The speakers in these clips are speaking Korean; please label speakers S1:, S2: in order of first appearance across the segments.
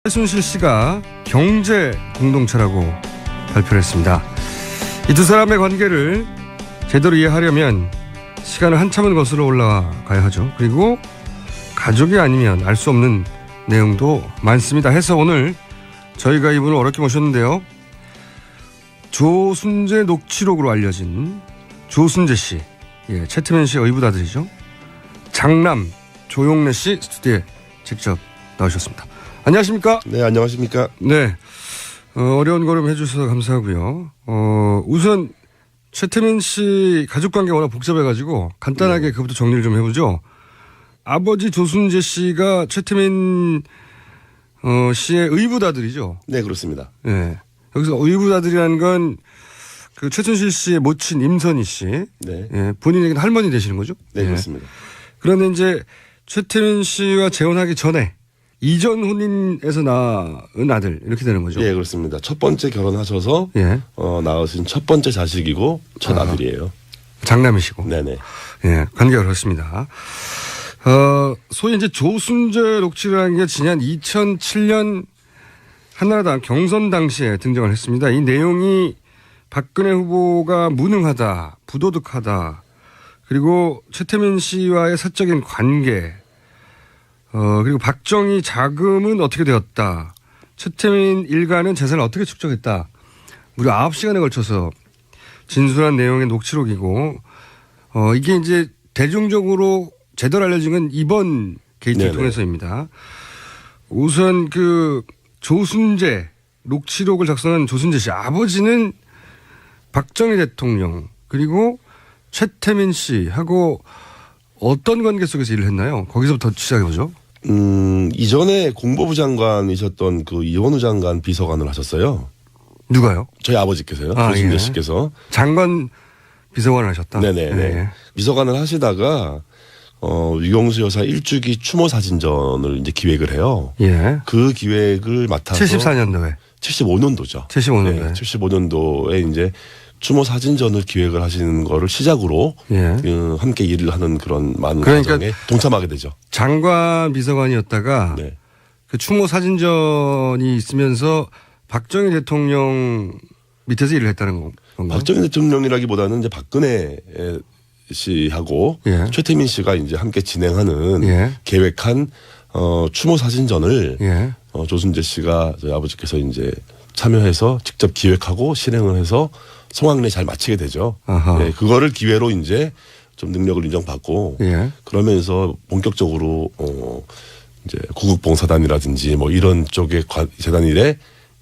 S1: 최순실 씨가 경제 공동체라고 발표를 했습니다. 이 두 사람의 관계를 제대로 이해하려면 시간을 한참을 거슬러 올라가야 하죠. 그리고 가족이 아니면 알 수 없는 내용도 많습니다. 해서 오늘 저희가 이분을 어렵게 모셨는데요. 조순재 녹취록으로 알려진 조순재 씨, 최태민 씨의 의붓아들이죠. 장남 조용래 씨 스튜디오에 직접 나오셨습니다. 안녕하십니까?
S2: 네, 안녕하십니까?
S1: 네, 어려운 걸음 해주셔서 감사하고요. 우선 최태민 씨 가족관계 워낙 복잡해가지고 간단하게 그것부터 정리를 좀 해보죠. 아버지 조순재 씨가 최태민 씨의 의붓아들이죠.
S2: 네, 그렇습니다.
S1: 네. 여기서 의붓아들이라는 건 그 최순실 씨의 모친 임선희 씨.
S2: 네.
S1: 예, 본인에게는 할머니 되시는 거죠?
S2: 네, 그렇습니다.
S1: 그런데 이제 최태민 씨와 재혼하기 전에 이전 혼인에서 낳은 아들 이렇게 되는 거죠?
S2: 예, 그렇습니다. 첫 번째 결혼하셔서 낳으신 첫 번째 자식이고 첫 아들이에요.
S1: 장남이시고.
S2: 네네.
S1: 예, 관계가 그렇습니다. 소위 이제 조순재 녹취라는 게 지난 2007년 한나라당 경선 당시에 등장을 했습니다. 이 내용이 박근혜 후보가 무능하다, 부도덕하다, 그리고 최태민 씨와의 사적인 관계, 그리고 박정희 자금은 어떻게 되었다, 최태민 일가는 재산을 어떻게 축적했다, 무려 9시간에 걸쳐서 진술한 내용의 녹취록이고, 이게 이제 대중적으로 제대로 알려진 건 이번 게이트를 통해서입니다. 우선 그 조순재 녹취록을 작성한 조순재 씨 아버지는 박정희 대통령 그리고 최태민 씨하고 어떤 관계 속에서 일을 했나요? 거기서부터 시작해보죠.
S2: 이전에 공보부 장관이셨던 그 이원우 장관 비서관을 하셨어요.
S1: 누가요?
S2: 저희 아버지께서요. 조순재 씨께서.
S1: 장관 비서관을 하셨다?
S2: 네네. 네. 비서관을 하시다가 유경수 여사 1주기 추모 사진전을 이제 기획을 해요.
S1: 예.
S2: 그 기획을 맡아서
S1: 74년도에.
S2: 75년도죠.
S1: 75년도에.
S2: 네, 75년도에 이제 추모 사진전을 기획을 하시는 거를 시작으로 함께 일을 하는 그런 많은 과정에 동참하게 되죠.
S1: 장관 비서관이었다가 그 추모 사진전이 있으면서 박정희 대통령 밑에서 일을 했다는 건가요? 박정희
S2: 대통령이라기보다는 이제 박근혜 씨하고 최태민 씨가 이제 함께 진행하는 계획한 추모 사진전을 조순재 씨가 저희 아버지께서 이제 참여해서 직접 기획하고 실행을 해서 성황리에 잘 마치게 되죠. 네, 그거를 기회로 이제 좀 능력을 인정받고 그러면서 본격적으로 이제 구국봉사단이라든지 뭐 이런 쪽의 재단 일에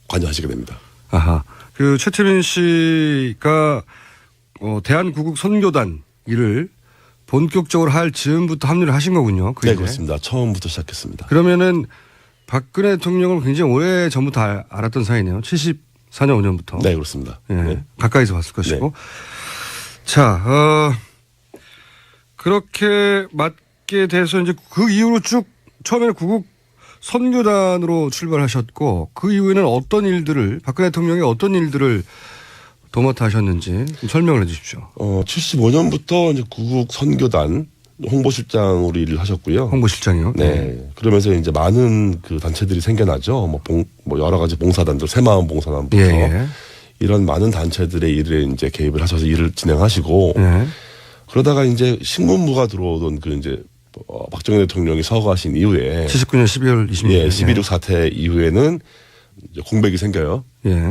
S2: 관여하시게 됩니다.
S1: 아하. 그 최태민 씨가 대한구국 선교단 일을 본격적으로 할 즈음부터 합류를 하신 거군요.
S2: 네, 그렇습니다. 처음부터 시작했습니다.
S1: 그러면은 박근혜 대통령을 굉장히 오래 전부터 알았던 사이네요. 74년 5년부터.
S2: 네, 그렇습니다.
S1: 예,
S2: 네.
S1: 가까이서 봤을 것이고. 자, 그렇게 맡게 돼서 이제 그 이후로 쭉 처음에는 구국 선교단으로 출발하셨고 그 이후에는 어떤 일들을 박근혜 대통령이 어떤 일들을 도맡아 하셨는지 좀 설명을 해 주십시오.
S2: 75년부터 이제 구국 선교단 홍보실장으로 일을 하셨고요.
S1: 홍보실장이요?
S2: 네. 그러면서 이제 많은 그 단체들이 생겨나죠. 뭐 여러 가지 봉사단들, 새마을 봉사단부터 이런 많은 단체들의 일에 이제 개입을 하셔서 일을 진행하시고 그러다가 이제 신문부가 들어오던 그 이제 박정희 대통령이 서거하신 이후에
S1: 79년 12월 26일
S2: 12.16 사태 이후에는 이제 공백이 생겨요.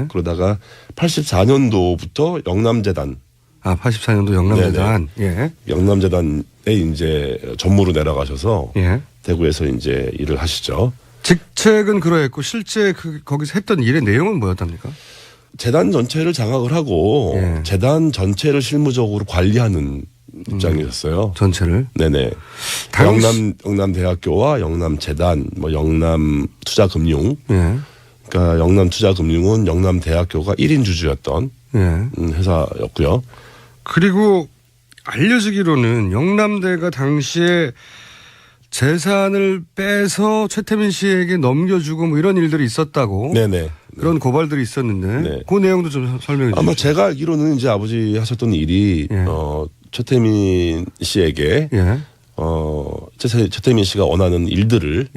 S2: 그러다가 84년도부터 영남재단.
S1: 84년도 영남재단.
S2: 영남재단에 이제 전무로 내려가셔서 대구에서 이제 일을 하시죠.
S1: 직책은 그러했고 실제 거기서 했던 일의 내용은 뭐였답니까?
S2: 재단 전체를 장악을 하고 재단 전체를 실무적으로 관리하는 입장이었어요.
S1: 전체를?
S2: 네네. 영남대학교와 영남재단, 뭐 영남투자금융. 그러니까 영남투자금융은 영남대학교가 1인 주주였던 회사였고요.
S1: 그리고 알려지기로는 영남대가 당시에 재산을 빼서 최태민 씨에게 넘겨주고 뭐 이런 일들이 있었다고. 그런 고발들이 있었는데 그 내용도 좀 설명해 주시죠.
S2: 아마 제가 알기로는 이제 아버지 하셨던 일이 최태민 씨에게 최태민 씨가 원하는 일들을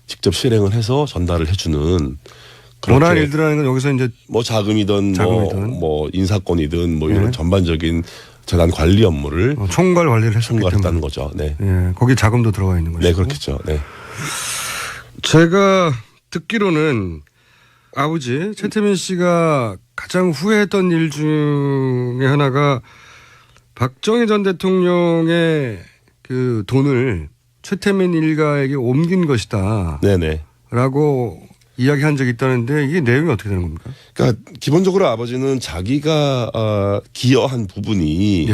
S2: 직접 실행을 해서 전달을 해주는.
S1: 원하는 일들이라는 건 여기서 이제
S2: 뭐 자금이든 뭐 인사권이든 뭐 이런 전반적인 재단 관리 업무를
S1: 총괄 관리를
S2: 총괄했다는 거죠. 네.
S1: 거기 자금도 들어가 있는 거죠.
S2: 네, 그렇겠죠. 네.
S1: 제가 듣기로는 아버지 최태민 씨가 가장 후회했던 일 중에 하나가 박정희 전 대통령의 그 돈을 최태민 일가에게 옮긴 것이다.
S2: 네네.
S1: 라고 이야기한 적이 있다는데 이게 내용이 어떻게 되는 겁니까?
S2: 그러니까 기본적으로 아버지는 자기가 기여한 부분이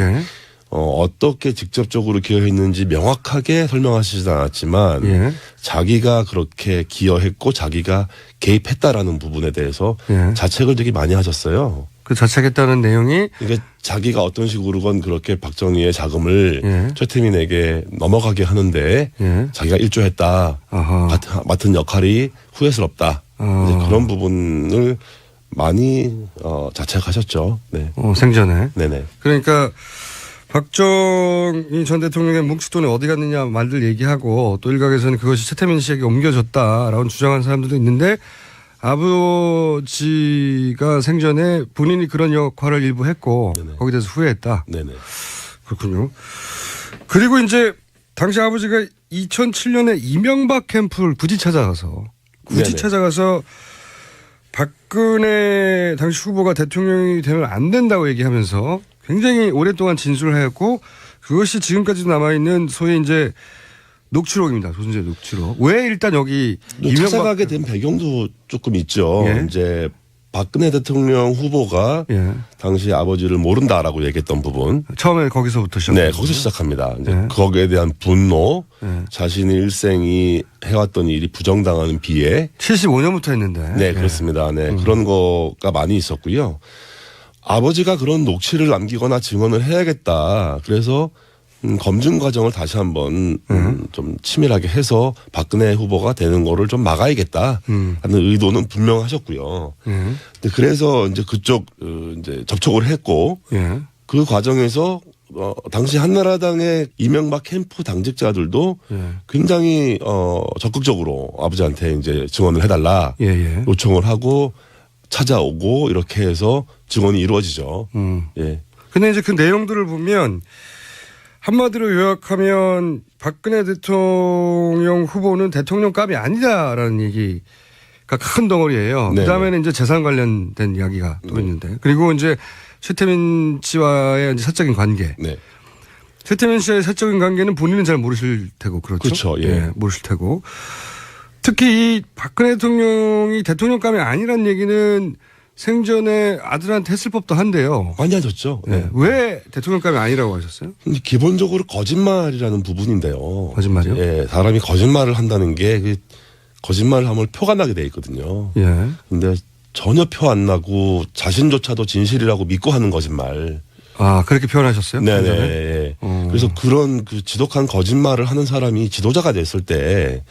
S2: 어떻게 직접적으로 기여했는지 명확하게 설명하시지 않았지만 자기가 그렇게 기여했고 자기가 개입했다라는 부분에 대해서 자책을 되게 많이 하셨어요.
S1: 그 자책했다는 내용이
S2: 이게 자기가 어떤 식으로건 그렇게 박정희의 자금을 최태민에게 넘어가게 하는데 자기가 일조했다. 맡은 역할이 후회스럽다. 이제 그런 부분을 많이 자책하셨죠. 네.
S1: 생전에.
S2: 네네.
S1: 그러니까 박정희 전 대통령의 뭉칫돈이 어디 갔느냐 말들 얘기하고 또 일각에서는 그것이 최태민 씨에게 옮겨졌다라고 주장하는 사람들도 있는데 아버지가 생전에 본인이 그런 역할을 일부 했고 거기에 대해서 후회했다.
S2: 네네.
S1: 그렇군요. 그리고 이제 당시 아버지가 2007년에 이명박 캠프를 굳이 찾아가서 박근혜 당시 후보가 대통령이 되면 안 된다고 얘기하면서 굉장히 오랫동안 진술을 하였고 그것이 지금까지도 남아있는 소위 이제 녹취록입니다. 조선제 녹취록. 왜 일단 여기
S2: 찾아가게 된 배경도 조금 있죠. 이제 박근혜 대통령 후보가 당시 아버지를 모른다라고 얘기했던 부분.
S1: 처음에 거기서부터 시작합니다.
S2: 네, 거기서 시작합니다. 이제 거기에 대한 분노, 자신의 일생이 해왔던 일이 부정당하는 비애.
S1: 75년부터 했는데.
S2: 네, 그렇습니다. 네, 그런 거가 많이 있었고요. 아버지가 그런 녹취를 남기거나 증언을 해야겠다. 그래서 검증 과정을 다시 한번 좀 치밀하게 해서 박근혜 후보가 되는 거를 좀 막아야겠다 하는 의도는 분명하셨고요. 그래서 이제 그쪽 이제 접촉을 했고 그 과정에서 당시 한나라당의 이명박 캠프 당직자들도 굉장히 적극적으로 아버지한테 이제 증언을 해달라 요청을 하고 찾아오고 이렇게 해서 증언이 이루어지죠. 예.
S1: 근데 이제 그 내용들을 보면 한마디로 요약하면 박근혜 대통령 후보는 대통령감이 아니다라는 얘기가 큰 덩어리예요. 그다음에는 이제 재산 관련된 이야기가 또 있는데 그리고 이제 최태민 씨와의 이제 사적인 관계. 최태민 씨와의 사적인 관계는 본인은 잘 모르실 테고 그렇죠.
S2: 그렇죠. 예.
S1: 모르실 테고 특히 이 박근혜 대통령이 대통령감이 아니란 얘기는 생전에 아들한테 했을 법도 한데요.
S2: 많이 하셨죠.
S1: 네. 왜 대통령감이 아니라고 하셨어요?
S2: 기본적으로 거짓말이라는 부분인데요.
S1: 거짓말이요?
S2: 예, 사람이 거짓말을 한다는 게 거짓말을 하면 표가 나게 돼 있거든요. 근데 전혀 표 안 나고 자신조차도 진실이라고 믿고 하는 거짓말.
S1: 아, 그렇게 표현하셨어요?
S2: 네네. 그래서 그런 그 지독한 거짓말을 하는 사람이 지도자가 됐을 때,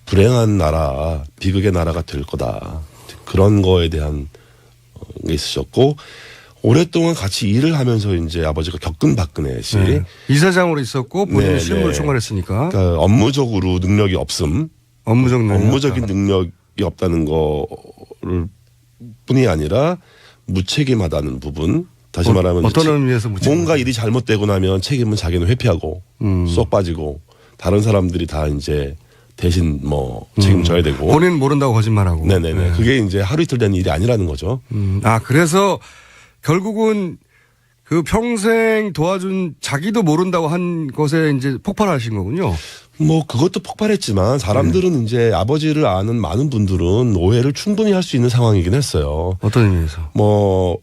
S2: 불행한 나라, 비극의 나라가 될 거다. 그런 거에 대한 게 있으셨고 오랫동안 같이 일을 하면서 이제 아버지가 겪은 박근혜 씨
S1: 이사장으로 있었고 본인이 실무를 총괄했으니까
S2: 그러니까 업무적으로 능력이 없음 업무적인 능력이 없다는 거를 뿐이 아니라 무책임하다는 부분 다시 말하면
S1: 어떤 의미에서
S2: 뭔가 일이 잘못되고 나면 책임은 자기는 회피하고 쏙 빠지고 다른 사람들이 다 이제 대신 뭐 책임져야 되고.
S1: 본인 모른다고 거짓말하고.
S2: 네네네. 그게 이제 하루 이틀 된 일이 아니라는 거죠.
S1: 아, 그래서 결국은 그 평생 도와준 자기도 모른다고 한 것에 이제 폭발하신 거군요.
S2: 뭐 그것도 폭발했지만 사람들은 이제 아버지를 아는 많은 분들은 오해를 충분히 할 수 있는 상황이긴 했어요.
S1: 어떤 의미에서?
S2: 뭐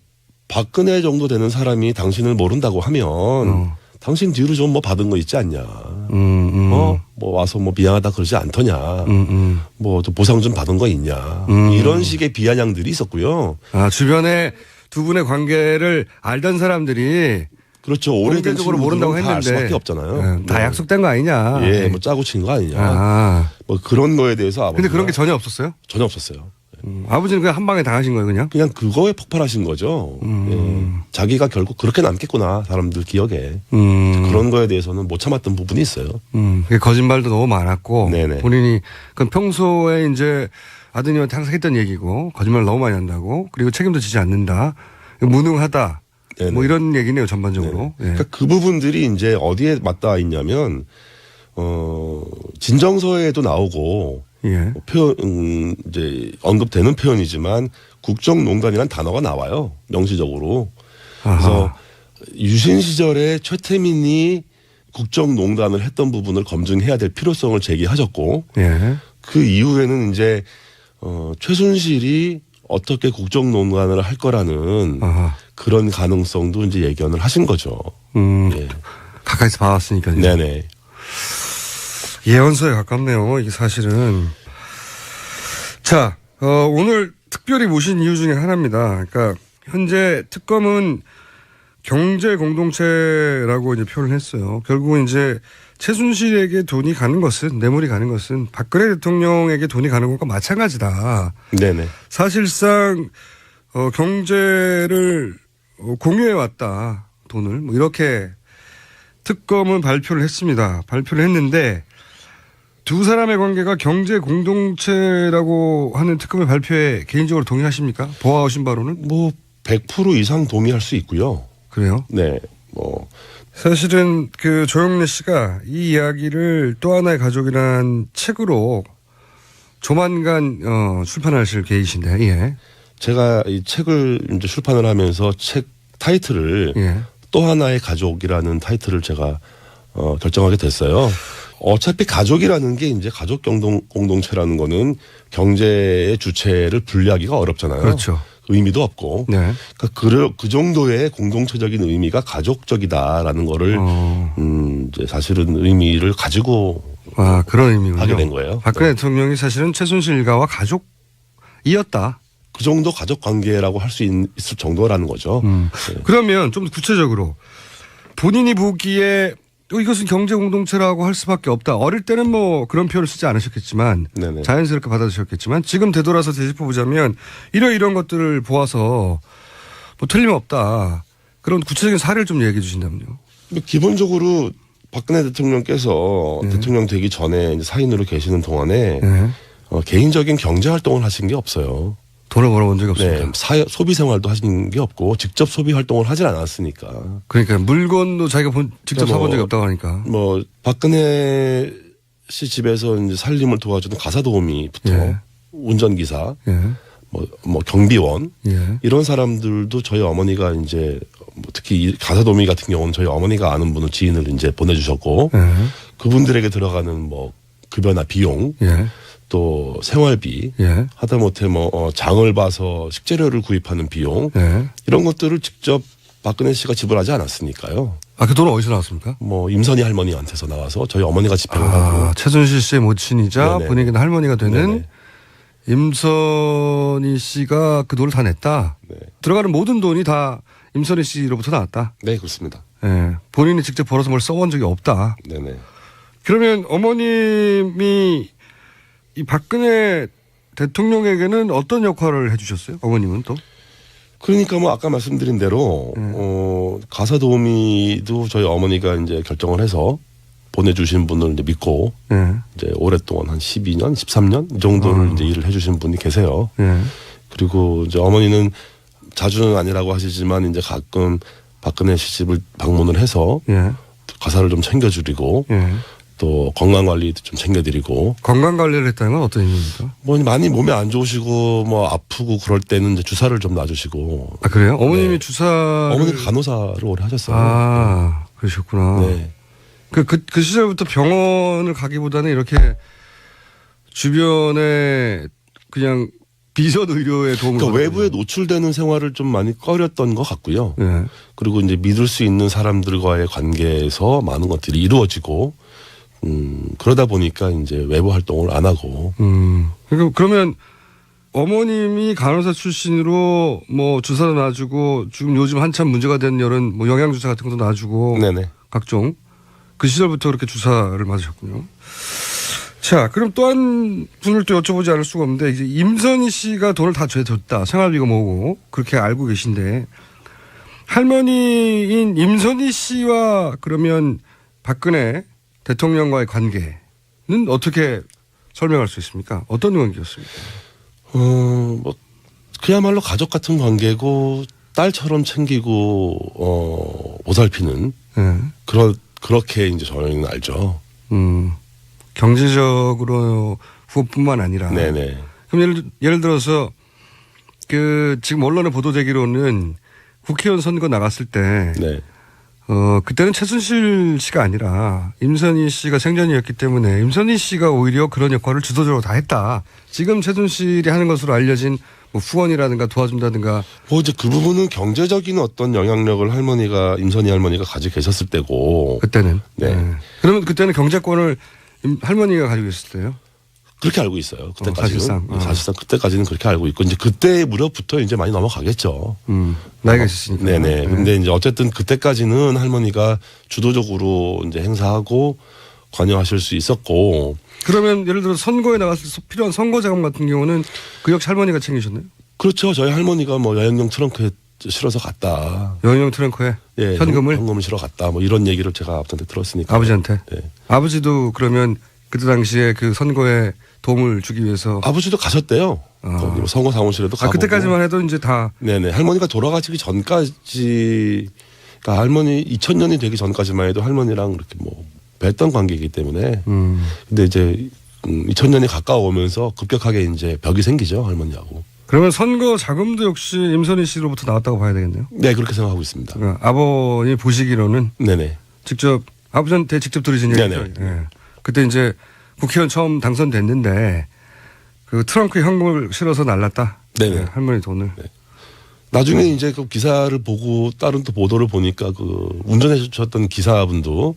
S2: 박근혜 정도 되는 사람이 당신을 모른다고 하면 당신 뒤로 좀 뭐 받은 거 있지 않냐. 뭐 와서 뭐 미안하다 그러지 않더냐. 뭐 좀 보상 좀 받은 거 있냐. 이런 식의 비아냥들이 있었고요.
S1: 아, 주변에 두 분의 관계를 알던 사람들이
S2: 그렇죠. 오래된
S1: 적으로 모른다고 했는데
S2: 알 수밖에 없잖아요.
S1: 다 약속된 거 아니냐.
S2: 예, 뭐 짜고 친 거 아니냐. 뭐 그런 거에 대해서 아버지가.
S1: 근데 그런 게 전혀 없었어요?
S2: 전혀 없었어요.
S1: 아버지는 그냥 한 방에 당하신 거예요, 그냥?
S2: 그냥 그거에 폭발하신 거죠. 예. 자기가 결국 그렇게 남겠구나, 사람들 기억에. 그런 거에 대해서는 못 참았던 부분이 있어요.
S1: 거짓말도 너무 많았고.
S2: 네네.
S1: 본인이, 그건 평소에 이제 아드님한테 항상 했던 얘기고, 거짓말 너무 많이 한다고, 그리고 책임도 지지 않는다, 무능하다. 네네. 뭐 이런 얘기네요, 전반적으로. 예.
S2: 그러니까 그 부분들이 이제 어디에 맞닿아 있냐면, 진정서에도 나오고,
S1: 예.
S2: 표현, 이제 언급되는 표현이지만 국정농단이란 단어가 나와요. 명시적으로.
S1: 아하.
S2: 그래서 유신 시절에 최태민이 국정농단을 했던 부분을 검증해야 될 필요성을 제기하셨고,
S1: 예.
S2: 그 이후에는 이제, 최순실이 어떻게 국정농단을 할 거라는
S1: 아하.
S2: 그런 가능성도 이제 예견을 하신 거죠. 예.
S1: 가까이서 봐왔으니까요.
S2: 네네.
S1: 예언서에 가깝네요. 이게 사실은. 자, 오늘 특별히 모신 이유 중에 하나입니다. 그러니까 현재 특검은 경제 공동체라고 이제 표현을 했어요. 결국은 이제 최순실에게 돈이 가는 것은, 뇌물이 가는 것은 박근혜 대통령에게 돈이 가는 것과 마찬가지다.
S2: 네네.
S1: 사실상 경제를 공유해 왔다. 돈을 뭐 이렇게 특검은 발표를 했습니다. 발표를 했는데 두 사람의 관계가 경제 공동체라고 하는 특검의 발표에 개인적으로 동의하십니까? 보아오신 바로는?
S2: 뭐 100% 이상 동의할 수 있고요.
S1: 그래요?
S2: 네. 뭐
S1: 사실은 그 조영래 씨가 이 이야기를 또 하나의 가족이란 책으로 조만간 출판하실 계획이신데, 예.
S2: 제가 이 책을 이제 출판을 하면서 책 타이틀을 예. 또 하나의 가족이라는 타이틀을 제가 결정하게 됐어요. 어차피 가족이라는 게 이제 가족 공동체라는 거는 경제의 주체를 분리하기가 어렵잖아요.
S1: 그렇죠.
S2: 의미도 없고.
S1: 네.
S2: 그러니까 그 정도의 공동체적인 의미가 가족적이다라는 거를 이제 사실은 의미를 가지고
S1: 그런 의미군요.
S2: 하게 된 거예요.
S1: 박근혜 대통령이 사실은 최순실 일가와 가족이었다.
S2: 그 정도 가족 관계라고 할 수 있을 정도라는 거죠.
S1: 네. 그러면 좀 구체적으로 본인이 보기에 이것은 경제 공동체라고 할 수밖에 없다. 어릴 때는 뭐 그런 표현을 쓰지 않으셨겠지만 네네. 자연스럽게 받아들이셨겠지만 지금 되돌아서 되짚어보자면 이런 것들을 보아서 뭐 틀림없다. 그런 구체적인 사례를 좀 얘기해 주신다면요.
S2: 기본적으로 박근혜 대통령께서 대통령 되기 전에 이제 사인으로 계시는 동안에 개인적인 경제 활동을 하신 게 없어요.
S1: 돈을 벌어본 적이 없습니다.
S2: 네, 소비 생활도 하신 게 없고 직접 소비 활동을 하질 않았으니까.
S1: 그러니까 물건도 자기가 직접 사본 적이 없다고 하니까.
S2: 뭐 박근혜 씨 집에서 이제 살림을 도와주는 가사 도우미부터 운전기사, 뭐 경비원 이런 사람들도 저희 어머니가 이제 뭐 특히 가사 도우미 같은 경우는 저희 어머니가 아는 분을 지인을 이제 보내주셨고 그분들에게 들어가는 뭐 급여나 비용. 또 생활비 하다못해 뭐 장을 봐서 식재료를 구입하는 비용 이런 것들을 직접 박근혜 씨가 지불하지 않았으니까요.
S1: 그 돈은 어디서 나왔습니까?
S2: 뭐 임선희 할머니한테서 나와서 저희 어머니가 집행을 하고
S1: 최순실 씨의 모친이자 본인에게는 할머니가 되는 임선희 씨가 그 돈을 다 냈다. 들어가는 모든 돈이 다 임선희 씨로부터 나왔다.
S2: 네, 그렇습니다.
S1: 본인이 직접 벌어서 뭘 써본 적이 없다.
S2: 네네.
S1: 그러면 어머님이 이 박근혜 대통령에게는 어떤 역할을 해 주셨어요? 어머님은 또?
S2: 그러니까 뭐 아까 말씀드린 대로 가사 도우미도 저희 어머니가 이제 결정을 해서 보내주신 분을 이제 믿고 이제 오랫동안 한 12년, 13년 이 정도를 이제 일을 해주신 분이 계세요. 그리고 이제 어머니는 자주는 아니라고 하시지만 이제 가끔 박근혜 씨 집을 방문을 해서 가사를 좀 챙겨드리고 또 건강관리도 좀 챙겨드리고.
S1: 건강관리를 했다는 건 어떤 의미입니까?
S2: 뭐 많이 몸에 안 좋으시고 뭐 아프고 그럴 때는 이제 주사를 좀 놔주시고.
S1: 그래요? 어머님이 주사.
S2: 어머니가 간호사를 오래 하셨어요.
S1: 그러셨구나.
S2: 네.
S1: 그 시절부터 병원을 가기보다는 이렇게 주변에 그냥 비선 의료에 도움을.
S2: 그러니까 외부에 노출되는 생활을 좀 많이 꺼렸던 것 같고요. 그리고 이제 믿을 수 있는 사람들과의 관계에서 많은 것들이 이루어지고. 그러다 보니까 이제 외부 활동을 안 하고.
S1: 그러면 어머님이 간호사 출신으로 뭐 주사도 놔주고 지금 요즘 한참 문제가 되는 이런 뭐 영양주사 같은 것도 놔주고. 각종. 그 시절부터 그렇게 주사를 맞으셨군요. 자, 그럼 또 한 분을 또 여쭤보지 않을 수가 없는데, 이제 임선희 씨가 돈을 다 줬다. 생활비가 뭐고, 그렇게 알고 계신데, 할머니인 임선희 씨와 그러면 박근혜 대통령과의 관계는 어떻게 설명할 수 있습니까? 어떤 관계였습니까?
S2: 뭐, 그야말로 가족 같은 관계고, 딸처럼 챙기고, 보살피는, 그렇게 이제 저희는 알죠.
S1: 경제적으로 후원뿐만 아니라.
S2: 네네.
S1: 그럼 예를 들어서 지금 언론에 보도되기로는 국회의원 선거 나갔을 때,
S2: 네.
S1: 그때는 최순실 씨가 아니라 임선희 씨가 생전이었기 때문에 임선희 씨가 오히려 그런 역할을 주도적으로 다 했다. 지금 최순실이 하는 것으로 알려진 뭐 후원이라든가 도와준다든가.
S2: 뭐 이제 그 부분은 경제적인 어떤 영향력을 임선희 할머니가 가지고 계셨을 때고.
S1: 그때는.
S2: 네.
S1: 그러면 그때는 경제권을 할머니가 가지고 있을 때요?
S2: 그렇게 알고 있어요. 그때까지는.
S1: 사실상.
S2: 그때까지는 그렇게 알고 있고, 이제 그때 무렵부터 이제 많이 넘어가겠죠.
S1: 나이가 있으시니까.
S2: 네네. 근데 이제 어쨌든 그때까지는 할머니가 주도적으로 이제 행사하고 관여하실 수 있었고.
S1: 그러면 예를 들어 선거에 나갔을 때 필요한 선거 자금 같은 경우는 그 역시 할머니가 챙기셨나요?
S2: 그렇죠. 저희 할머니가 뭐 여행용 트렁크에 실어서 갔다.
S1: 여행용 트렁크에?
S2: 예. 현금을 실어 갔다. 뭐 이런 얘기를 제가 아버지한테 들었으니까.
S1: 아버지한테?
S2: 네.
S1: 아버지도 그러면 그때 당시에 그 선거에 도움을 주기 위해서.
S2: 아버지도 가셨대요. 뭐 선거 사무실에도 가고.
S1: 그때까지만 해도 이제 다.
S2: 네네. 할머니가 돌아가시기 전까지, 그러니까 할머니 2000년이 되기 전까지만 해도 할머니랑 그렇게 뭐 뵀던 관계이기 때문에. 근데 이제 2000년이 가까워오면서 급격하게 이제 벽이 생기죠, 할머니하고.
S1: 그러면 선거 자금도 역시 임선희 씨로부터 나왔다고 봐야 되겠네요.
S2: 네, 그렇게 생각하고 있습니다.
S1: 그러니까 아버님 보시기로는.
S2: 네네.
S1: 직접 아버지한테 직접 들으신 얘기죠. 네. 그때 이제 국회의원 처음 당선됐는데 그 트렁크에 현금을 실어서 날랐다.
S2: 네네.
S1: 네, 할머니 돈을.
S2: 네. 나중에 이제 그 기사를 보고 다른 또 보도를 보니까 그 운전해 주셨던 기사분도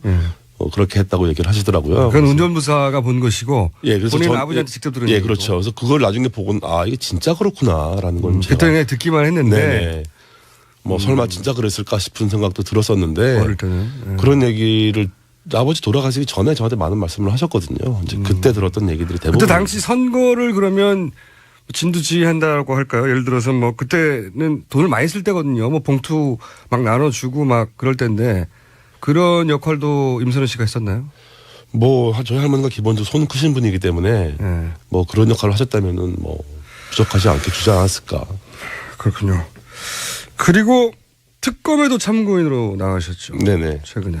S2: 그렇게 했다고 얘기를 하시더라고요.
S1: 그건 운전부사가 본 것이고.
S2: 예, 그래서
S1: 본인은 아버지한테 직접 들은
S2: 예, 그렇죠. 그래서 그걸 나중에 보고는 이게 진짜 그렇구나라는 걸
S1: 그때 그냥 듣기만 했는데.
S2: 네네. 뭐 설마 진짜 그랬을까 싶은 생각도 들었었는데.
S1: 어릴 때는.
S2: 그런 얘기를 아버지 돌아가시기 전에 저한테 많은 말씀을 하셨거든요. 이제 그때 들었던 얘기들이 대부분.
S1: 그때 당시 선거를 그러면 진두지휘한다고 할까요? 예를 들어서 뭐 그때는 돈을 많이 쓸 때거든요. 뭐 봉투 막 나눠주고 막 그럴 때인데 그런 역할도 임선희 씨가 했었나요?
S2: 뭐 저희 할머니가 기본적으로 손 크신 분이기 때문에 뭐 그런 역할을 하셨다면은 뭐 부족하지 않게 주지 않았을까.
S1: 그렇군요. 그리고 특검에도 참고인으로 나가셨죠.
S2: 네네.
S1: 최근에.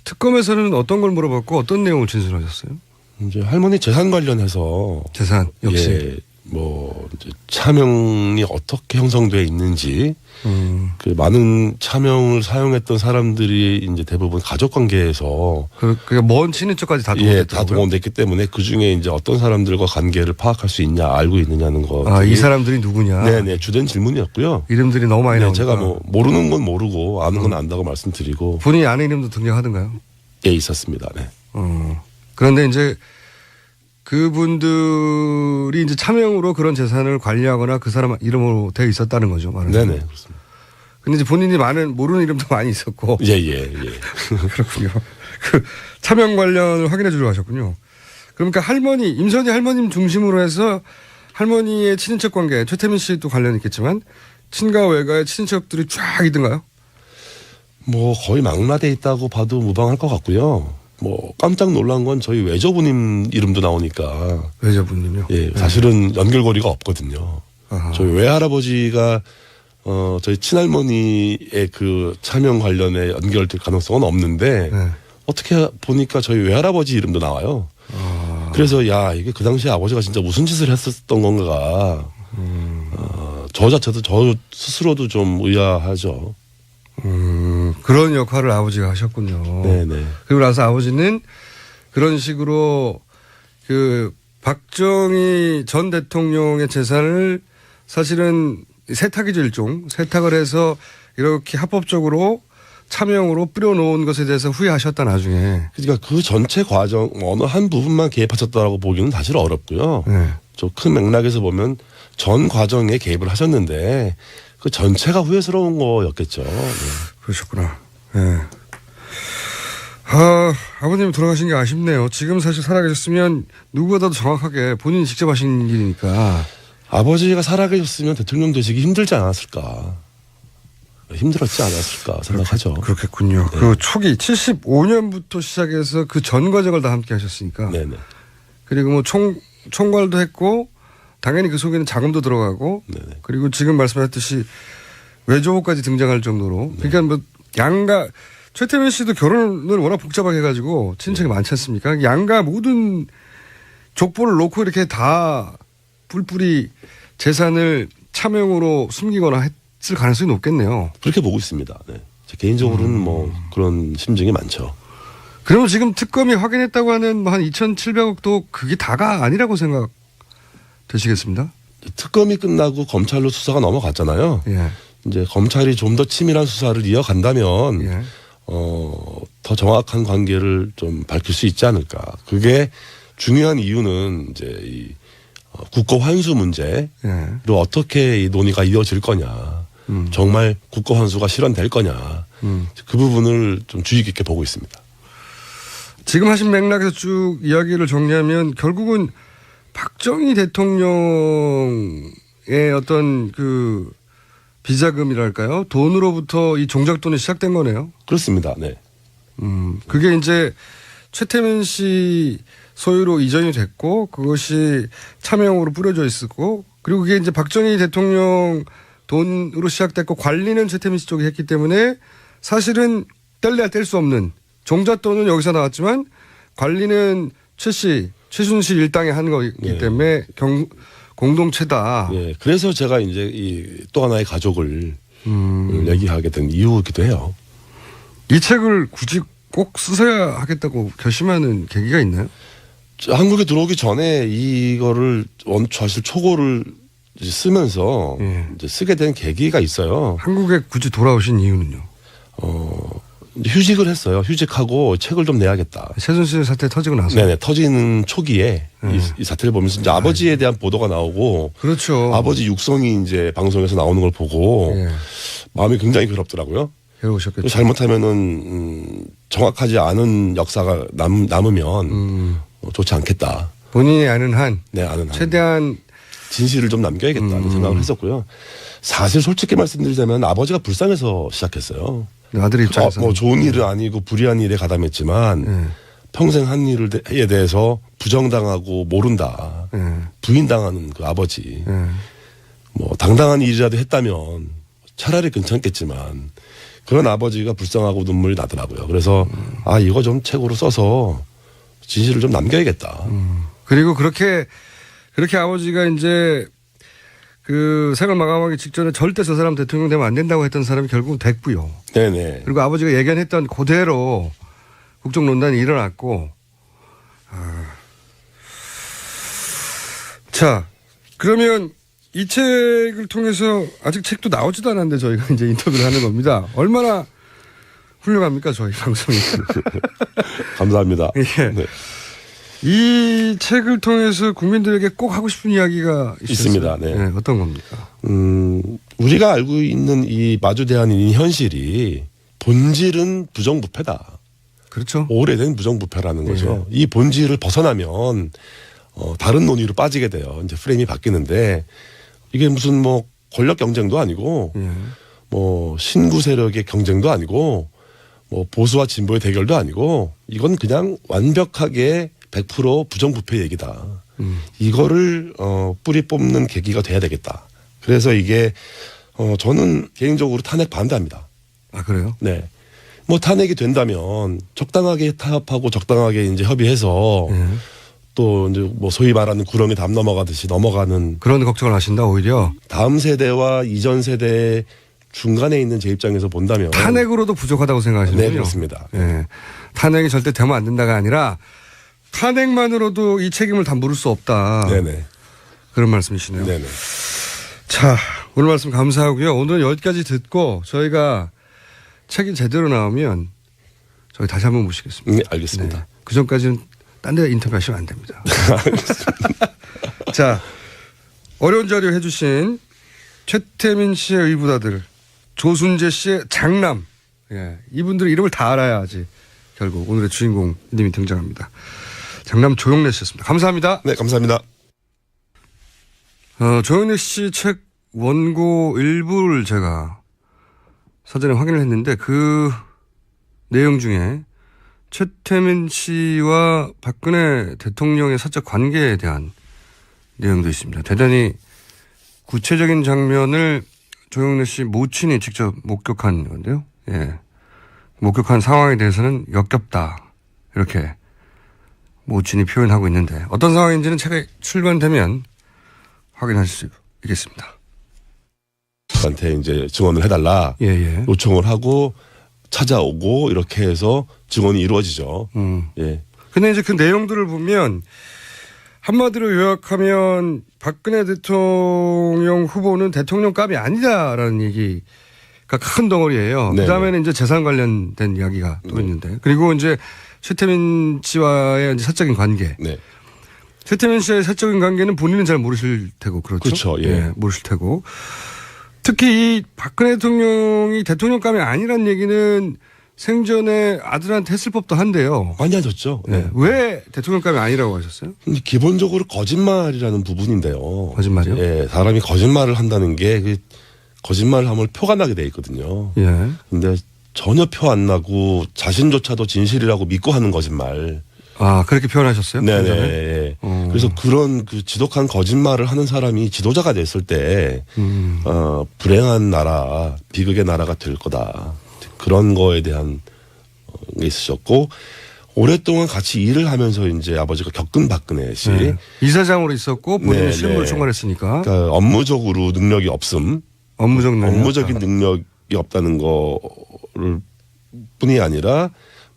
S1: 특검에서는 어떤 걸 물어봤고 어떤 내용을 진술하셨어요?
S2: 이제 할머니 재산 관련해서.
S1: 재산 역시.
S2: 예, 뭐 이제 차명이 어떻게 형성돼 있는지. 그 많은 차명을 사용했던 사람들이 이제 대부분 가족 관계에서.
S1: 그러니까 먼 친인척까지 다 동원됐다고요?
S2: 예, 다 동원됐기 때문에 그 중에 이제 어떤 사람들과 관계를 파악할 수 있냐, 알고 있느냐는 거.
S1: 이 사람들이 누구냐.
S2: 네네, 주된 질문이었고요.
S1: 이름들이 너무 많이 나오니까.
S2: 제가 뭐 모르는 건 모르고 아는 건 안다고 말씀드리고.
S1: 본인이 아는 이름도 등장하던가요?
S2: 예, 있었습니다. 네.
S1: 그런데 이제 그분들이 이제 차명으로 그런 재산을 관리하거나 그 사람 이름으로 되어 있었다는 거죠. 말하자면.
S2: 네네, 그렇습니다.
S1: 근데 이제 본인이 모르는 이름도 많이 있었고.
S2: 예.
S1: 그렇군요. 그 차명 관련을 확인해 주려고 하셨군요. 그러니까 임선희 할머님 중심으로 해서 할머니의 친인척 관계, 최태민 씨도 관련이 있겠지만 친가 외가의 친인척들이 쫙 있던가요?
S2: 뭐 거의 망라돼 있다고 봐도 무방할 것 같고요. 뭐 깜짝 놀란 건 저희 외조부님 이름도 나오니까.
S1: 외조부님요?
S2: 예, 사실은 연결고리가 없거든요. 저희 외할아버지가 저희 친할머니의 그 차명 관련에 연결될 가능성은 없는데 어떻게 보니까 저희 외할아버지 이름도 나와요. 그래서 이게 그 당시에 아버지가 진짜 무슨 짓을 했었던 건가. 저 자체도 저 스스로도 좀 의아하죠.
S1: 그런 역할을 아버지가 하셨군요.
S2: 네네.
S1: 그리고 나서 아버지는 그런 식으로 그 박정희 전 대통령의 재산을 사실은 세탁이죠, 일종. 세탁을 해서 이렇게 합법적으로 차명으로 뿌려놓은 것에 대해서 후회하셨다, 나중에.
S2: 그러니까 그 전체 과정, 어느 한 부분만 개입하셨다라고 보기는 사실 어렵고요. 좀 큰 맥락에서 보면 전 과정에 개입을 하셨는데 그 전체가 후회스러운 거였겠죠. 네.
S1: 그러셨구나. 네. 아버님이 돌아가신 게 아쉽네요. 지금 사실 살아계셨으면 누구보다도 정확하게 본인이 직접 하신 일이니까.
S2: 아버지가 살아계셨으면 대통령 되시기 힘들지 않았을까. 힘들었지 않았을까 생각하죠.
S1: 그렇겠군요. 네. 그 초기 75년부터 시작해서 그 전 과정을 다 함께 하셨으니까. 네네. 그리고 뭐 총괄도 했고 당연히 그 속에는 자금도 들어가고 네네. 그리고 지금 말씀하셨듯이 외조까지 등장할 정도로. 네. 그러니까 뭐 양가 최태민 씨도 결혼을 워낙 복잡하게 해가지고 친척이 네. 많지 않습니까? 양가 모든 족보를 놓고 이렇게 다 뿔뿔이 재산을 차명으로 숨기거나 했을 가능성이 높겠네요.
S2: 그렇게 보고 있습니다. 네. 개인적으로는 뭐 그런 심증이 많죠.
S1: 그러면 지금 특검이 확인했다고 하는 한 2,700억도 그게 다가 아니라고 생각되시겠습니다?
S2: 특검이 끝나고 검찰로 수사가 넘어갔잖아요. 예. 이제 검찰이 좀 더 치밀한 수사를 이어간다면 예. 더 정확한 관계를 좀 밝힐 수 있지 않을까. 그게 중요한 이유는 이제 이 국고 환수 문제로 예. 어떻게 이 논의가 이어질 거냐. 정말 국고 환수가 실현될 거냐. 그 부분을 좀 주의 깊게 보고 있습니다.
S1: 지금 하신 맥락에서 쭉 이야기를 정리하면 결국은 박정희 대통령의 어떤 그 비자금이랄까요? 돈으로부터 이 종잣돈이 시작된 거네요.
S2: 그렇습니다. 네.
S1: 그게 이제 최태민 씨 소유로 이전이 됐고 그것이 차명으로 뿌려져 있었고 그리고 그게 이제 박정희 대통령 돈으로 시작됐고 관리는 최태민 씨 쪽이 했기 때문에 사실은 뗄래야 뗄 수 없는 종잣돈은 여기서 나왔지만 관리는 최순실 일당이 한 거기 네. 때문에 공동체다.
S2: 예. 그래서 제가 이제 또 하나의 가족을 얘기하게 된 이유이기도 해요.
S1: 이 책을 굳이 꼭 쓰셔야 하겠다고 결심하는 계기가 있나요?
S2: 한국에 들어오기 전에 이거를 사실 초고를 쓰면서 예. 이제 쓰게 된 계기가 있어요.
S1: 한국에 굳이 돌아오신 이유는요?
S2: 휴직을 했어요. 휴직하고 책을 좀 내야겠다.
S1: 최순실 사태 터지고 나서?
S2: 네네. 터지는 초기에 이 사태를 보면서 이제 아버지에 대한 보도가 나오고.
S1: 그렇죠.
S2: 아버지 육성이 이제 방송에서 나오는 걸 보고 예. 마음이 굉장히 괴롭더라고요.
S1: 괴로우셨겠죠.
S2: 잘못하면은 정확하지 않은 역사가 남으면 좋지 않겠다.
S1: 본인이 아는 한.
S2: 네, 아는 한.
S1: 최대한
S2: 진실을 좀 남겨야겠다는 생각을 했었고요. 사실 솔직히 말씀드리자면 아버지가 불쌍해서 시작했어요.
S1: 아들 입장에서
S2: 뭐 좋은 일은 아니고 불의한 일에 가담했지만 평생 한 일에 대해서 부정당하고 모른다. 부인당하는 그 아버지. 뭐 당당한 일이라도 했다면 차라리 괜찮겠지만 그런 아버지가 불쌍하고 눈물이 나더라고요. 그래서 이거 좀 책으로 써서 진실을 좀 남겨야겠다.
S1: 그리고 그렇게 아버지가 이제 그 생을 마감하기 직전에 절대 저 사람 대통령 되면 안 된다고 했던 사람이 결국은 됐고요.
S2: 네네.
S1: 그리고 아버지가 예견했던 그대로 국정농단이 일어났고. 자, 그러면 이 책을 통해서 아직 책도 나오지도 않았는데 저희가 이제 인터뷰를 하는 겁니다. 얼마나 훌륭합니까, 저희 방송이.
S2: 감사합니다.
S1: 예. 네. 이 책을 통해서 국민들에게 꼭 하고 싶은 이야기가
S2: 있습니다. 네.
S1: 네, 어떤 겁니까?
S2: 우리가 알고 있는 이 마주대한 이 현실이 본질은 부정부패다.
S1: 그렇죠.
S2: 오래된 부정부패라는 거죠. 이 본질을 벗어나면 다른 논의로 빠지게 돼요. 이제 프레임이 바뀌는데 이게 무슨 뭐 권력 경쟁도 아니고 뭐 신구 세력의 경쟁도 아니고 뭐 보수와 진보의 대결도 아니고 이건 그냥 완벽하게 100% 부정부패 얘기다. 이거를 뿌리 뽑는 계기가 돼야 되겠다. 그래서 이게 저는 개인적으로 탄핵 반대합니다.
S1: 아 그래요?
S2: 네. 뭐 탄핵이 된다면 적당하게 타협하고 적당하게 이제 협의해서 또 이제 뭐 소위 말하는 구렁이 담 넘어가듯이 넘어가는
S1: 그런 걱정을 하신다 오히려.
S2: 다음 세대와 이전 세대 중간에 있는 제 입장에서 본다면
S1: 탄핵으로도 부족하다고 생각하시는군요.
S2: 네, 그렇습니다.
S1: 네. 탄핵이 절대 되면 안 된다가 아니라 탄핵만으로도 이 책임을 다 물을 수 없다.
S2: 네네.
S1: 그런 말씀이시네요.
S2: 네네.
S1: 자, 오늘 말씀 감사하고요. 오늘은 여기까지 듣고 저희가 책이 제대로 나오면 저희 다시 한번 모시겠습니다.
S2: 네, 알겠습니다. 네.
S1: 그 전까지는 딴 데 인터뷰하시면 안 됩니다. 자, 어려운 자료 해주신 최태민 씨의 의붓아들, 조순재 씨의 장남. 예, 이분들의 이름을 다 알아야지 결국 오늘의 주인공님이 등장합니다. 장남 조용래 씨였습니다. 감사합니다.
S2: 네, 감사합니다.
S1: 조용래 씨 책 원고 일부를 제가 사전에 확인을 했는데 그 내용 중에 최태민 씨와 박근혜 대통령의 사적 관계에 대한 내용도 있습니다. 대단히 구체적인 장면을 조용래 씨 모친이 직접 목격한 건데요. 예. 목격한 상황에 대해서는 역겹다. 이렇게 모친이 표현하고 있는데 어떤 상황인지는 책에 출간되면 확인하실 수 있겠습니다.
S2: 저한테 이제 증언을 해달라. 예. 요청을 하고 찾아오고 이렇게 해서 증언이 이루어지죠. 예.
S1: 근데 이제 그 내용들을 보면 한마디로 요약하면 박근혜 대통령 후보는 대통령감이 아니다라는 얘기가 큰 덩어리예요. 그 다음에는 이제 재산 관련된 이야기가 또 있는데 그리고 이제 최태민 씨와의 이제 사적인 관계.
S2: 네.
S1: 최태민 씨의 사적인 관계는 본인은 잘 모르실 테고 그렇죠.
S2: 그렇죠. 예.
S1: 모르실 테고 특히 이 박근혜 대통령이 대통령감이 아니란 얘기는 생전에 아들한테 했을 법도 한데요.
S2: 많이 하셨죠.
S1: 네. 왜 대통령감이 아니라고 하셨어요?
S2: 기본적으로 거짓말이라는 부분인데요.
S1: 거짓말이요?
S2: 예, 사람이 거짓말을 한다는 게 거짓말을 하면 표가 나게 돼 있거든요.
S1: 예.
S2: 근데 전혀 표 안 나고 자신조차도 진실이라고 믿고 하는 거짓말.
S1: 아, 그렇게 표현하셨어요?
S2: 네네. 그래서 그런 그 지독한 거짓말을 하는 사람이 지도자가 됐을 때, 불행한 나라, 비극의 나라가 될 거다. 그런 거에 대한 게 있으셨고, 오랫동안 같이 일을 하면서 이제 아버지가 겪은 박근혜 씨.
S1: 네. 이사장으로 있었고, 본인은 실무를 총괄했으니까.
S2: 그러니까 업무적으로 능력이 없음. 업무적인 능력이 없다는 거를 뿐이 아니라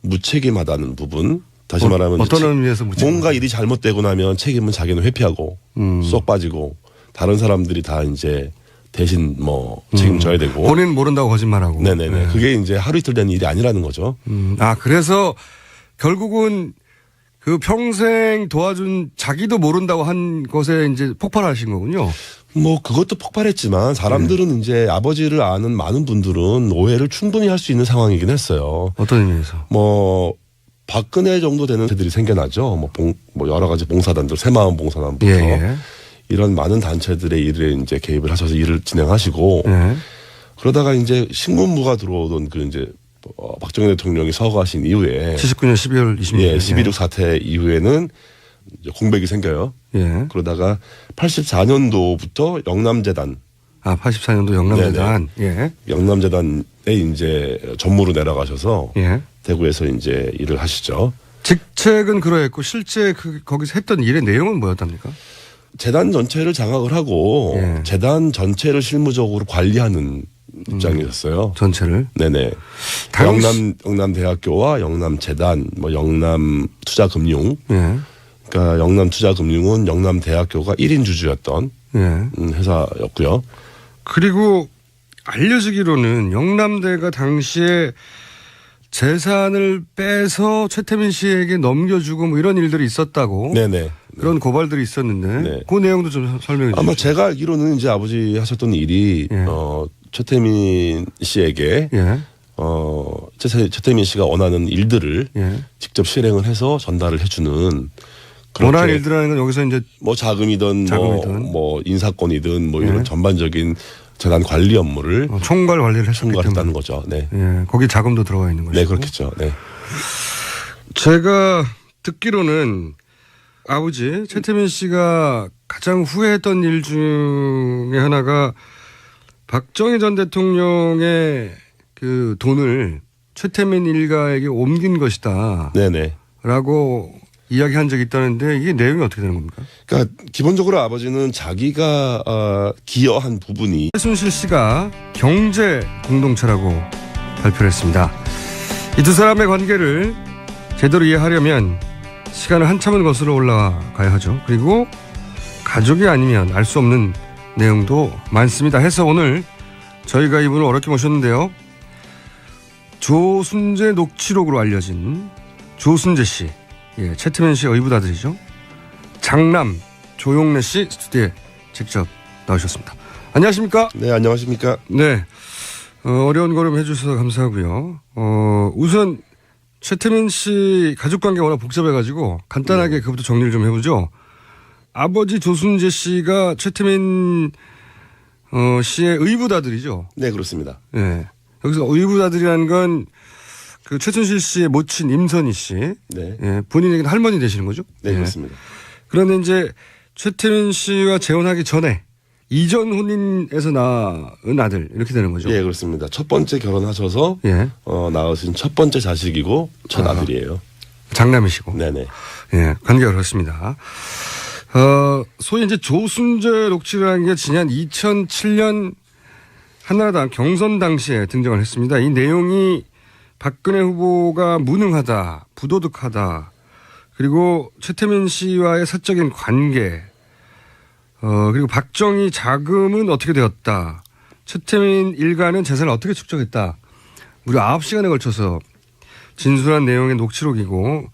S2: 무책임하다는 부분. 다시 말하면
S1: 어떤 의미에서
S2: 뭔가 일이 잘못되고 나면 책임은 자기는 회피하고 쏙 빠지고 다른 사람들이 다 이제 대신 뭐 책임져야 되고
S1: 본인 모른다고 거짓말하고.
S2: 네네네. 그게 이제 하루 이틀 된 일이 아니라는 거죠.
S1: 아 그래서 결국은 그 평생 도와준 자기도 모른다고 한 것에 이제 폭발하신 거군요.
S2: 뭐 그것도 폭발했지만 사람들은 이제 아버지를 아는 많은 분들은 오해를 충분히 할 수 있는 상황이긴 했어요.
S1: 어떤 의미에서?
S2: 뭐 박근혜 정도 되는 세들이 생겨나죠. 뭐 여러 가지 봉사단들, 새마을 봉사단부터 이런 많은 단체들의 일에 이제 개입을 하셔서 일을 진행하시고 그러다가 이제 신군부가 들어오던 그 이제 박정희 대통령이 서거하신 이후에
S1: 79년 12월 26일
S2: 12.6 사태 이후에는 이제 공백이 생겨요. 그러다가 84년도부터 영남재단
S1: 84년도 영남재단.
S2: 영남재단에 이제 전무로 내려가셔서 대구에서 이제 일을 하시죠.
S1: 직책은 그러했고 실제 거기서 했던 일의 내용은 뭐였답니까?
S2: 재단 전체를 장악을 하고 재단 전체를 실무적으로 관리하는 입장이었어요.
S1: 전체를?
S2: 네네. 영남대학교와 영남재단, 뭐 영남투자금융. 그러니까 영남투자금융은 영남대학교가 1인 주주였던 회사였고요. 그리고
S1: 알려지기로는 영남대가 당시에 재산을 빼서 최태민 씨에게 넘겨주고 뭐 이런 일들이 있었다고. 그런 고발들이 있었는데 그 내용도 좀 설명해 주시죠.
S2: 아마 제가 알기로는 이제 아버지 하셨던 일이 최태민 씨에게 최태민 씨가 원하는 일들을 직접 실행을 해서 전달을 해주는
S1: 원하는 일들이라는 건 여기서 이제
S2: 뭐 자금이든 뭐 인사권이든 뭐 이런 전반적인 재단 관리 업무를
S1: 총괄 관리를
S2: 했다는 거죠. 네.
S1: 거기 자금도 들어가 있는 거죠.
S2: 네, 그렇겠죠. 네.
S1: 제가 듣기로는 아버지 최태민 씨가 가장 후회했던 일 중에 하나가 박정희 전 대통령의 그 돈을 최태민 일가에게 옮긴 것이다. 라고 이야기한 적이 있다는데 이게 내용이 어떻게 되는 겁니까?
S2: 그러니까 기본적으로 아버지는 자기가 기여한 부분이
S1: 최순실 씨가 경제 공동체라고 발표를 했습니다. 이 두 사람의 관계를 제대로 이해하려면 시간을 한참을 거슬러 올라가야 하죠. 그리고 가족이 아니면 알 수 없는 내용도 많습니다. 해서 오늘 저희가 이분을 어렵게 모셨는데요. 조순재 녹취록으로 알려진 조순재 씨. 최태민 씨의 의붓아들이죠. 장남 조용래 씨 스튜디오에 직접 나오셨습니다. 안녕하십니까?
S2: 네, 안녕하십니까?
S1: 네. 어려운 걸음 해주셔서 감사하고요. 우선 최태민 씨 가족 관계가 워낙 복잡해가지고 간단하게 그것부터 정리를 좀 해보죠. 아버지 조순재 씨가 최태민 씨의 의붓아들이죠.
S2: 네, 그렇습니다.
S1: 네. 여기서 의붓아들이라는 건 그 최순실 씨의 모친 임선희 씨.
S2: 네.
S1: 예, 본인에게는 할머니 되시는 거죠?
S2: 네, 그렇습니다.
S1: 그런데 이제 최태민 씨와 재혼하기 전에 이전 혼인에서 낳은 아들 이렇게 되는 거죠?
S2: 예, 그렇습니다. 첫 번째 결혼하셔서 낳으신 첫 번째 자식이고 첫 아들이에요.
S1: 장남이시고.
S2: 네네.
S1: 예, 관계가 그렇습니다. 소위 이제 조순재 녹취라는 게 지난 2007년 한나라당 경선 당시에 등장을 했습니다. 이 내용이 박근혜 후보가 무능하다, 부도덕하다, 그리고 최태민 씨와의 사적인 관계, 그리고 박정희 자금은 어떻게 되었다, 최태민 일가는 재산을 어떻게 축적했다, 무려 9시간에 걸쳐서 진술한 내용의 녹취록이고,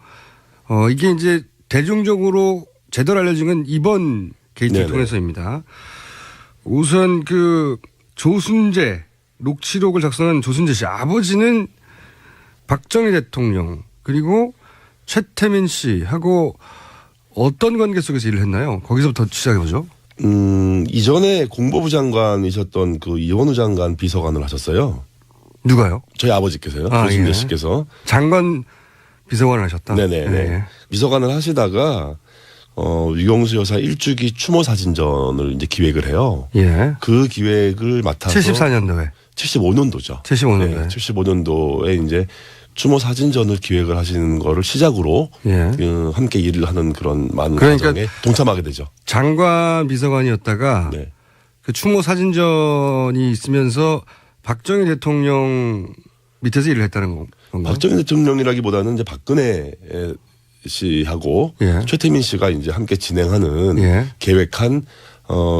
S1: 이게 이제 대중적으로 제대로 알려진 건 이번 게이트를 통해서입니다. 우선 그 조순재 녹취록을 작성한 조순재 씨 아버지는 박정희 대통령 그리고 최태민 씨하고 어떤 관계 속에서 일을 했나요? 거기서부터 시작해보죠.
S2: 이전에 공보부 장관이셨던 그 이원우 장관 비서관을 하셨어요.
S1: 누가요?
S2: 저희 아버지께서요. 조순재 씨께서.
S1: 장관 비서관을 하셨다?
S2: 네네. 네. 비서관을 하시다가 유경수 여사 일주기 추모 사진전을 이제 기획을 해요.
S1: 예.
S2: 그 기획을 맡아서
S1: 74년도에.
S2: 75년도죠.
S1: 75년도에.
S2: 네, 75년도에 이제 추모 사진전을 기획을 하시는 거를 시작으로 함께 일을 하는 그런 많은 과정에 동참하게 되죠.
S1: 장관 비서관이었다가 그 추모 사진전이 있으면서 박정희 대통령 밑에서 일을 했다는 건가요?
S2: 박정희 대통령이라기보다는 이제 박근혜 씨하고 최태민 씨가 이제 함께 진행하는 계획한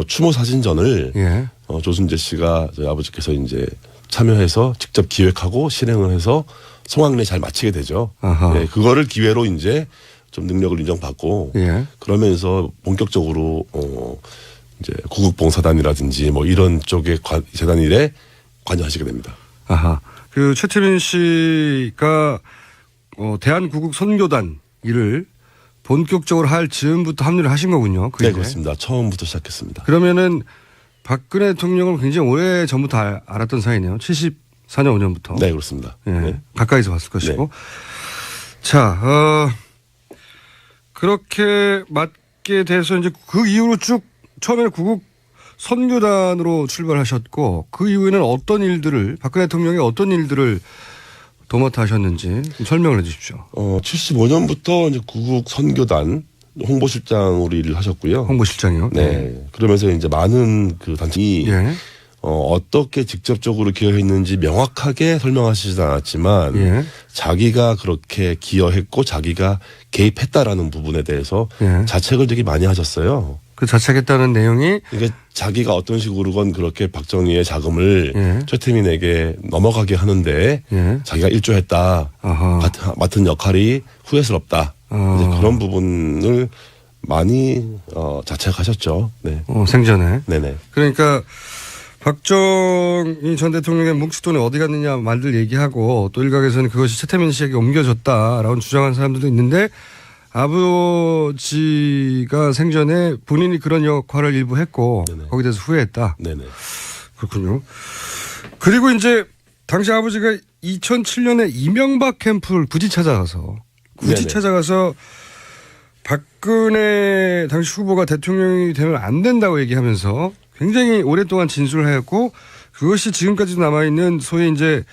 S2: 추모 사진전을 조순재 씨가 저희 아버지께서 이제 참여해서 직접 기획하고 실행을 해서 성황리에 잘 마치게 되죠. 네, 그거를 기회로 이제 좀 능력을 인정받고 그러면서 본격적으로 이제 구국봉사단이라든지 뭐 이런 쪽의 재단 일에 관여하시게 됩니다.
S1: 아하. 그 최태민 씨가 대한구국선교단 일을 본격적으로 할 즈음부터 합류를 하신 거군요.
S2: 네, 그렇습니다. 처음부터 시작했습니다.
S1: 그러면은 박근혜 대통령을 굉장히 오래 전부터 알았던 사이네요. 74년 5년부터.
S2: 네, 그렇습니다.
S1: 네. 가까이서 봤을 것이고. 자, 그렇게 맡게 돼서 이제 그 이후로 쭉 처음에는 구국 선교단으로 출발하셨고 그 이후에는 어떤 일들을 박근혜 대통령이 어떤 일들을 도맡아 하셨는지 좀 설명을 해 주십시오.
S2: 75년부터 이제 구국 선교단 홍보실장으로 일을 하셨고요.
S1: 홍보실장이요?
S2: 네. 그러면서 이제 많은 그 단체이 어떻게 직접적으로 기여했는지 명확하게 설명하시지 않았지만 자기가 그렇게 기여했고 자기가 개입했다라는 부분에 대해서 자책을 되게 많이 하셨어요.
S1: 그 자책했다는 내용이
S2: 이게 자기가 어떤 식으로건 그렇게 박정희의 자금을 최태민에게 넘어가게 하는데 자기가 일조했다. 맡은 역할이 후회스럽다. 이제 그런 부분을 많이 자책하셨죠. 네.
S1: 생전에.
S2: 네네.
S1: 그러니까 박정희 전 대통령의 뭉칫돈이 어디 갔느냐 말들 얘기하고 또 일각에서는 그것이 최태민 씨에게 옮겨졌다라고 주장하는 사람들도 있는데 아버지가 생전에 본인이 그런 역할을 일부 했고 거기에 대해서 후회했다.
S2: 네네.
S1: 그렇군요. 그리고 이제 당시 아버지가 2007년에 이명박 캠프를 굳이 찾아가서 박근혜 당시 후보가 대통령이 되면 안 된다고 얘기하면서 굉장히 오랫동안 진술을 했고 그것이 지금까지도 남아있는 소위 이제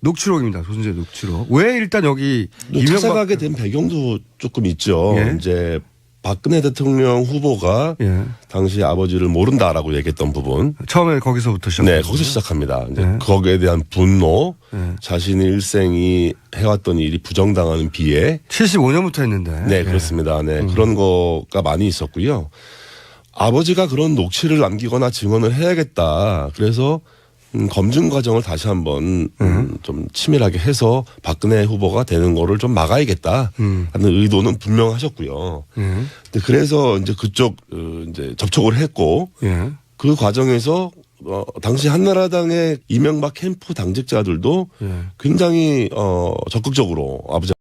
S1: 녹취록입니다. 조순재 녹취록. 왜 일단 여기
S2: 찾아가게 된 배경도 조금 있죠. 이제 박근혜 대통령 후보가 당시 아버지를 모른다라고 얘기했던 부분.
S1: 처음에 거기서부터 시작합니다.
S2: 네, 거기서 시작합니다. 이제 거기에 대한 분노, 자신의 일생이 해왔던 일이 부정당하는 비애.
S1: 75년부터 했는데.
S2: 네, 그렇습니다. 네, 그런 거가 많이 있었고요. 아버지가 그런 녹취를 남기거나 증언을 해야겠다. 그래서 검증 과정을 다시 한번 좀 치밀하게 해서 박근혜 후보가 되는 거를 좀 막아야겠다 하는 의도는 분명하셨고요. 근데 그래서 이제 그쪽 이제 접촉을 했고 그 과정에서 당시 한나라당의 이명박 캠프 당직자들도 굉장히 적극적으로 아버지